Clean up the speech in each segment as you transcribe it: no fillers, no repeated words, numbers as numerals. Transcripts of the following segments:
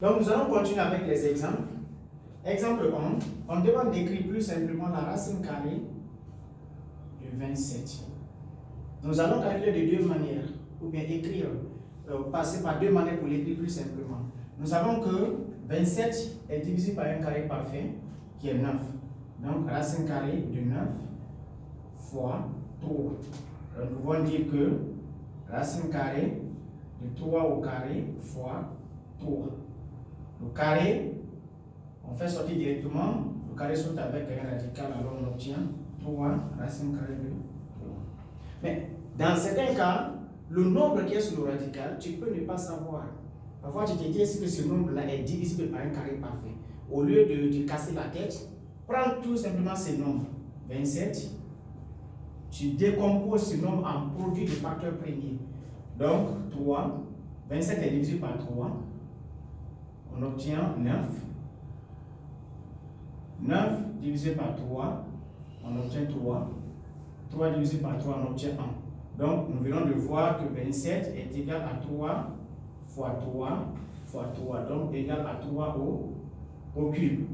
Donc, nous allons continuer avec les exemples. Exemple 1, on demande d'écrire plus simplement la racine carrée de 27. Nous allons calculer de deux manières, ou bien écrire, passer par deux manières pour l'écrire plus simplement. Nous savons que 27 est divisé par un carré parfait, qui est 9. Donc, racine carrée de 9 fois 3. Donc, nous pouvons dire que racine carrée de 3 au carré fois 3. Le carré, on fait sortir directement, le carré saute avec un radical, alors on obtient 3 racine carrée de 3. Mais dans certains cas, le nombre qui est sur le radical, tu peux ne pas savoir. Parfois, tu te dis est-ce que ce nombre-là est divisible par un carré parfait. Au lieu de te casser la tête, prends tout simplement ce nombre, 27, tu décomposes ce nombre en produit de facteurs premiers. Donc, 3, 27 est divisé par 3, on obtient 9. 9 divisé par 3, on obtient 3. 3 divisé par 3, on obtient 1. Donc, nous venons de voir que 27 est égal à 3 fois 3 fois 3. Donc, égal à 3 au cube.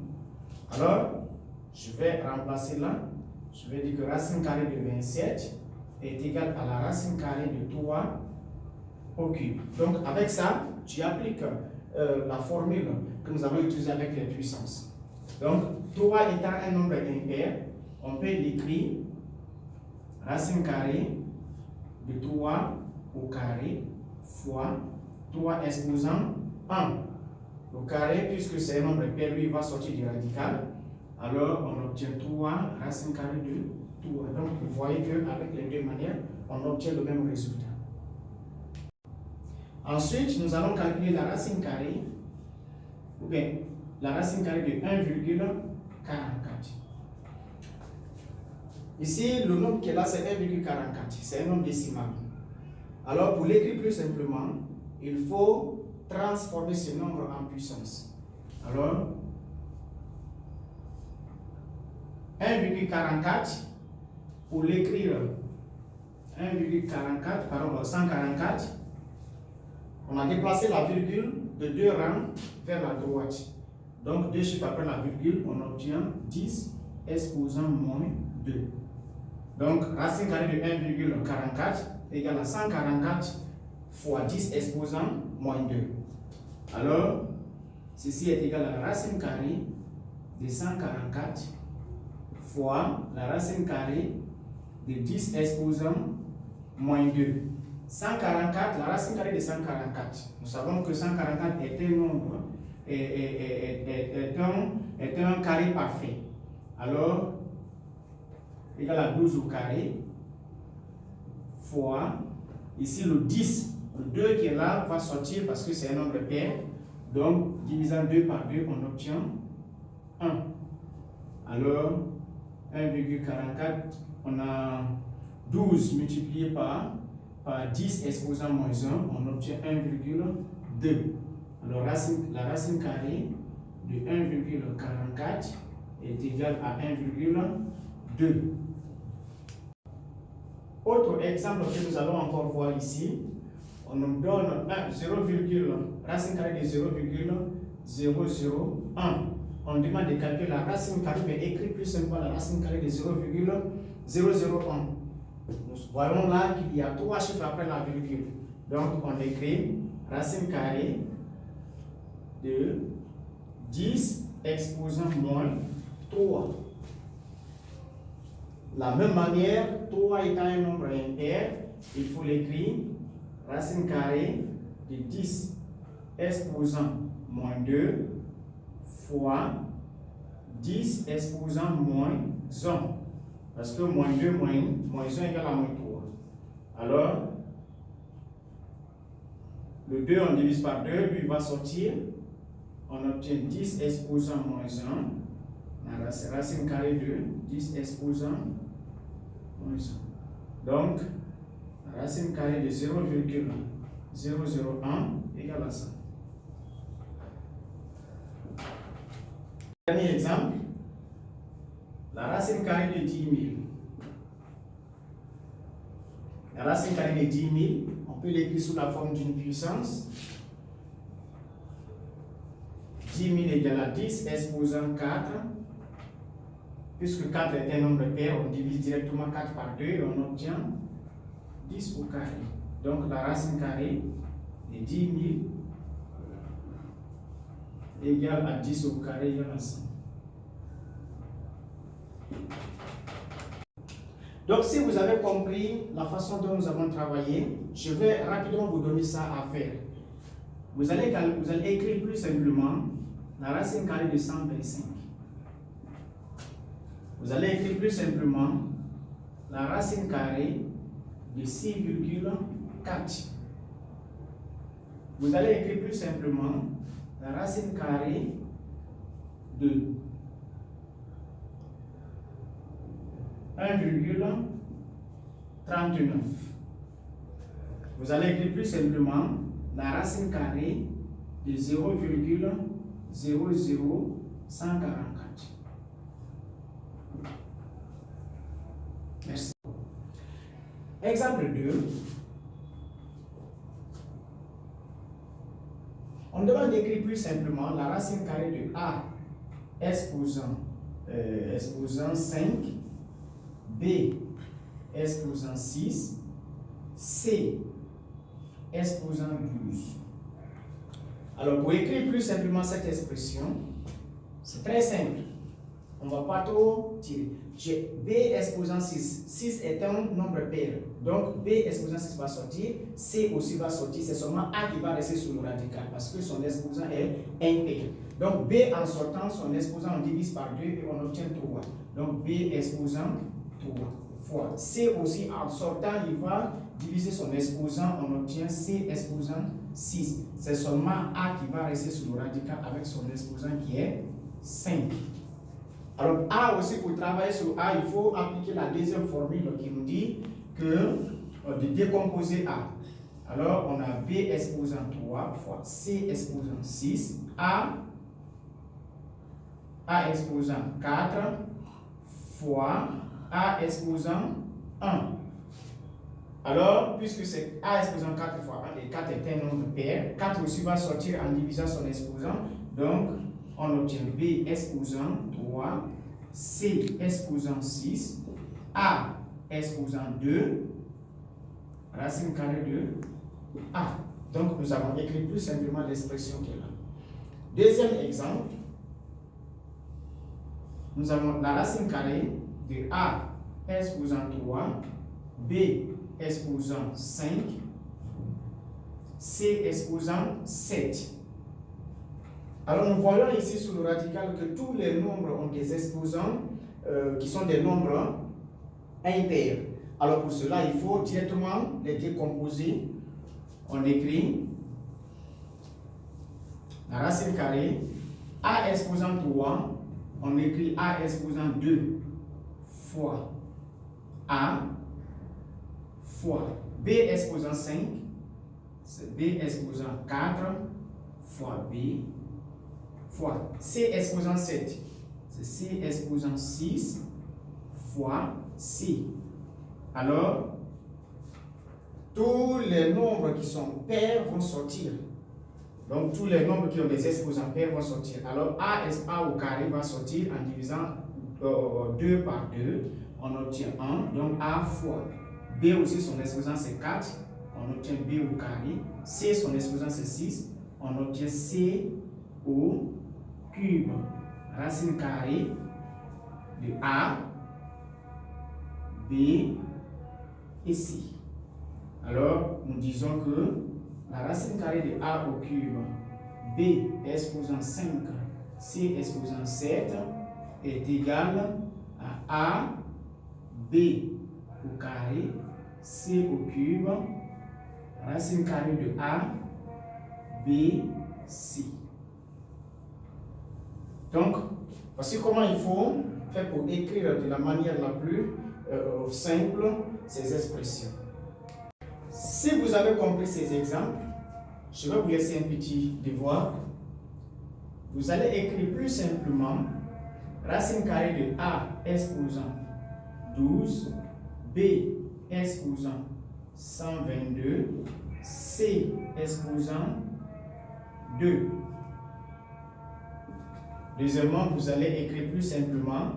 Alors, je vais remplacer là. Je vais dire que racine carrée de 27 est égale à la racine carrée de 3 au cube. Donc, avec ça, tu appliques la formule que nous avons utilisée avec les puissances. Donc, 3 étant un nombre impair, on peut l'écrire racine carrée de 3 au carré fois 3 exposant 1. Le carré, puisque c'est un nombre impair, lui, il va sortir du radical. Alors, on obtient 3 racine carrée de 3. Donc, vous voyez qu'avec les deux manières, on obtient le même résultat. Ensuite, nous allons calculer la racine carrée, ou bien la racine carrée de 1,44. Ici, le nombre qui est là, c'est 1,44. C'est un nombre décimal. Alors, pour l'écrire plus simplement, il faut transformer ce nombre en puissance. Alors, 1,44, pour l'écrire, 1,44, pardon, 144, on a déplacé la virgule de 2 rangs vers la droite. Donc, 2 chiffres après la virgule, on obtient 10 exposant moins 2. Donc, racine carrée de 1,44 égale à 144 fois 10 exposant moins 2. Alors, ceci est égal à la racine carrée de 144 fois la racine carrée de 10 exposant moins 2. 144, la racine carrée de 144. Nous savons que 144 est un nombre, est un carré parfait. Alors, égal à 12 au carré fois, ici le 10, le 2 qui est là va sortir parce que c'est un nombre pair. Donc, divisant 2 par 2, on obtient 1. Alors, 1,44, on a 12 multiplié par 10 exposant moins 1, on obtient 1,2. Alors, la racine carrée de 1,44 est égale à 1,2. Autre exemple que nous allons encore voir ici, on nous donne racine carrée de 0,001. On demande de calculer la racine carrée, mais écrit plus simplement la racine carrée de 0,001. Nous voyons là qu'il y a 3 chiffres après la virgule. Donc, on écrit racine carrée de 10 exposant moins 3. La même manière, 3 étant un nombre impair, il faut l'écrire racine carrée de 10 exposant moins 2 fois 10 exposant moins 1. Parce que moins 2 moins 1 égale à moins 3. Alors, le 2 on divise par 2, lui va sortir. On obtient 10 exposant moins 1. La racine carrée de 10 exposant moins 1. Donc, la racine carrée de 0,001 égale à ça. Dernier exemple, la racine carrée de 10 000. La racine carrée de 10 000, on peut l'écrire sous la forme d'une puissance. 10 000 égale à 10 exposant 4. Puisque 4 est un nombre pair, on divise directement 4 par 2 et on obtient 10 au carré. Donc la racine carrée de 10 000 égale à 10 au carré égale à 100. Donc si vous avez compris la façon dont nous avons travaillé, je vais rapidement vous donner ça à faire. Vous allez écrire plus simplement la racine carrée de 125. Vous allez écrire plus simplement la racine carrée de 6,4. Vous allez écrire plus simplement la racine carrée de 1,39. Vous allez écrire plus simplement la racine carrée de 0,00144. Merci. Exemple 2. On demande d'écrire plus simplement la racine carrée de A exposant 5, B exposant 6, C exposant 12. Alors, pour écrire plus simplement cette expression, c'est très simple. On ne va pas trop tirer. B exposant 6. 6 est un nombre pair. Donc, B exposant 6 va sortir. C aussi va sortir. C'est seulement A qui va rester sur le radical parce que son exposant est impair. Donc, B en sortant, son exposant, on divise par 2 et on obtient 3. Donc, B exposant 3 fois. C aussi en sortant, il va diviser son exposant, on obtient C exposant 6. C'est seulement A qui va rester sur le radical avec son exposant qui est 5. Alors, A aussi, pour travailler sur A, il faut appliquer la deuxième formule qui nous dit que de décomposer A. Alors, on a B exposant 3 fois C exposant 6, A exposant 4 fois A exposant 1. Alors, puisque c'est A exposant 4 fois 1 et 4 est un nombre pair, 4 aussi va sortir en divisant son exposant. Donc, on obtient B exposant 3, C exposant 6, A exposant 2, racine carrée de A. Donc, nous avons écrit plus simplement l'expression qui est là. Deuxième exemple, nous avons la racine carrée de A exposant 3, B exposant 5, C exposant 7. Alors nous voyons ici sur le radical que tous les nombres ont des exposants qui sont des nombres impairs. Alors pour cela, il faut directement les décomposer. On écrit la racine carrée A exposant 3, on écrit A exposant 2 fois A fois B exposant 5, c'est B exposant 4 fois B fois C exposant 7, c'est C exposant 6 fois C. Alors, tous les nombres qui sont pairs vont sortir. Donc, tous les nombres qui ont des exposants pairs vont sortir. Alors, A au carré va sortir en divisant 2 par 2. On obtient 1, donc A fois. B aussi, son exposant c'est 4. On obtient B au carré. C, son exposant c'est 6. On obtient C au cube. Racine carrée de A, B et C. Alors, nous disons que la racine carrée de A au cube, B exposant 5, C exposant 7 est égale à A, B au carré, C au cube, racine carrée de A, B, C. Donc, voici comment il faut faire pour écrire de la manière la plus simple ces expressions. Si vous avez compris ces exemples, je vais vous laisser un petit devoir. Vous allez écrire plus simplement racine carrée de A exposant 12, B exposant 122, C exposant 2. Deuxièmement, vous allez écrire plus simplement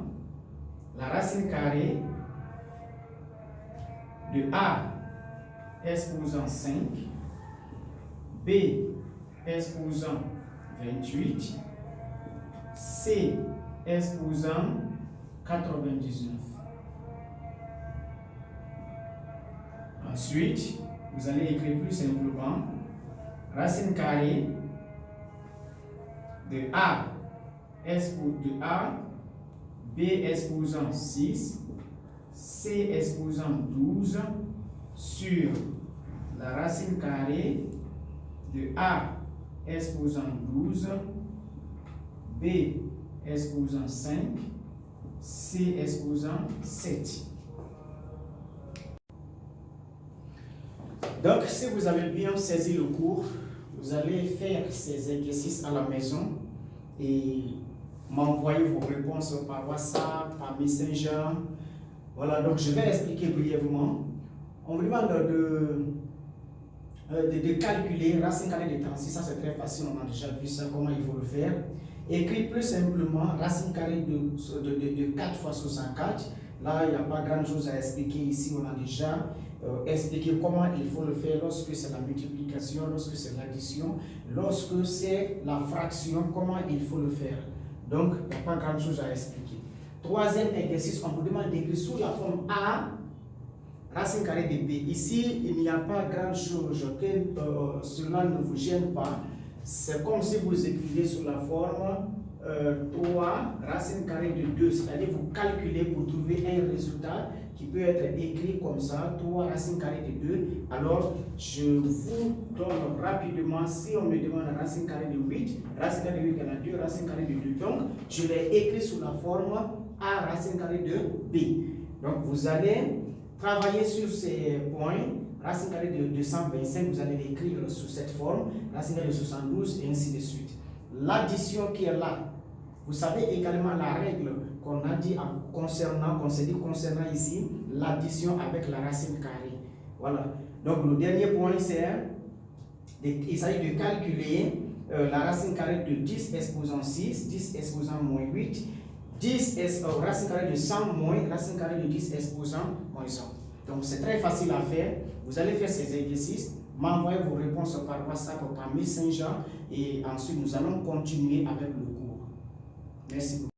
la racine carrée de A exposant 5, B exposant 28, C exposant 99. Ensuite, vous allez écrire plus simplement racine carrée de A, B exposant 6, C exposant 12 sur la racine carrée de A exposant 12, B exposant 5, C exposant 7. Donc, si vous avez bien saisi le cours, vous allez faire ces exercices à la maison et m'envoyer vos réponses par WhatsApp, par Messenger. Voilà, donc je vais expliquer brièvement. On vous demande de calculer racine carrée de 36, ça c'est très facile, on a déjà vu ça, comment il faut le faire. Écrire plus simplement racine carrée de 4 fois 64. Là, il n'y a pas grand chose à expliquer ici, on a déjà expliqué comment il faut le faire lorsque c'est la multiplication, lorsque c'est l'addition, lorsque c'est la fraction, comment il faut le faire. Donc, il n'y a pas grand chose à expliquer. Troisième exercice, on vous demande d'écrire sous la forme A, racine carrée de B. Ici, il n'y a pas grand chose que cela ne vous gêne pas. C'est comme si vous écrivez sous la forme 3 racine carrée de 2, c'est-à-dire vous calculez pour trouver un résultat qui peut être écrit comme ça, 3 racine carrée de 2. Alors, je vous donne rapidement, si on me demande la racine carrée de 8, racine carrée de 8 il y en a 2, racine carrée de 2. Donc, je l'ai écrit sous la forme A racine carrée de B. Donc, vous allez travailler sur ces points. Racine carrée de 225, vous allez l'écrire sous cette forme, racine carrée de 72 et ainsi de suite. L'addition qui est là, vous savez également la règle qu'on a dit qu'on s'est dit concernant ici, l'addition avec la racine carrée. Voilà. Donc le dernier point, il s'agit de calculer la racine carrée de 10 exposant 6, 10 exposant moins 8, 10 racine carrée de 100 moins racine carrée de 10 exposant moins 100. Donc c'est très facile à faire. Vous allez faire ces exercices, m'envoyer vos réponses par WhatsApp ou par Messenger et ensuite nous allons continuer avec le cours. Merci beaucoup.